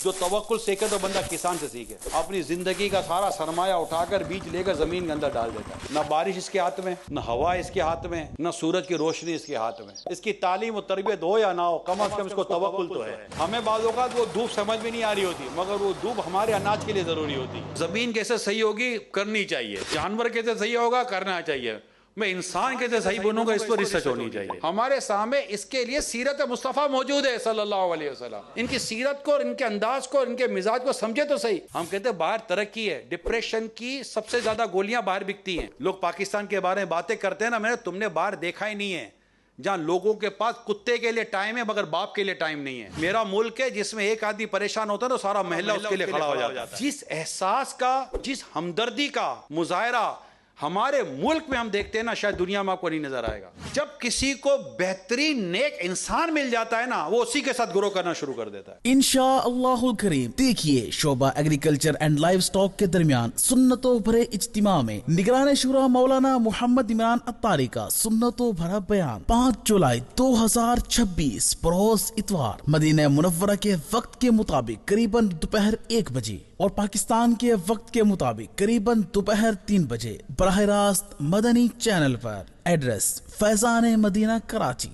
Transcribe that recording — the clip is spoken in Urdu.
جو توکل سیکھے تو بندہ کسان سے سیکھے. اپنی زندگی کا سارا سرمایہ اٹھا کر بیج لے کر زمین کے اندر ڈال دیتا ہے. نہ بارش اس کے ہاتھ میں، نہ ہوا اس کے ہاتھ میں، نہ سورج کی روشنی اس کے ہاتھ میں. اس کی تعلیم و تربیت ہو یا نہ ہو، کم از کم اس کو توکل تو ہے. ہمیں بعض اوقات وہ دھوپ سمجھ میں نہیں آ رہی ہوتی، مگر وہ دھوپ ہمارے اناج کے لیے ضروری ہوتی. زمین کیسے صحیح ہوگی کرنی چاہیے، جانور کیسے صحیح ہوگا کرنا چاہیے، میں انسان کیسے صحیح بنوں گا اس پر ریسرچ ہونی چاہیے. ہمارے سامنے اس کے لیے سیرت مصطفیٰ موجود ہے صلی اللہ علیہ وسلم. ان کی سیرت کو، ان کے انداز کو، ان کے مزاج کو سمجھے تو صحیح. ہم کہتے ہیں باہر ترقی ہے، ڈپریشن کی سب سے زیادہ گولیاں باہر بکتی ہیں. لوگ پاکستان کے بارے میں باتیں کرتے ہیں نا، میں نے تم نے باہر دیکھا ہی نہیں ہے جہاں لوگوں کے پاس کتے کے لیے ٹائم ہے مگر باپ کے لیے ٹائم نہیں ہے. میرا ملک ہے جس میں ایک آدمی پریشان ہوتا ہے تو سارا محلہ اس کے لیے کھڑا ہو جاتا ہے. جس احساس کا، جس ہمدردی کا مظاہرہ ہمارے ملک میں ہم دیکھتے ہیں نا، شاید دنیا میں آپ کو نہیں نظر آئے گا. جب کسی کو بہترین نیک انسان مل جاتا ہے نا، وہ اسی کے ساتھ گرو کرنا شروع کر دیتا ہے. انشاءاللہ الکریم دیکھیے شعبہ ایگریکلچر اینڈ لائف سٹاک کے درمیان سنتوں بھرے اجتماع میں نگران شورا مولانا محمد عمران عطاری کا سنتوں بھرا بیان 5 جولائی 2026 بروز اتوار مدینہ منورہ کے وقت کے مطابق قریباً دوپہر 1 بجے اور پاکستان کے وقت کے مطابق قریباً دوپہر 3 بجے براہ راست مدنی چینل پر. ایڈریس فیضان مدینہ کراچی.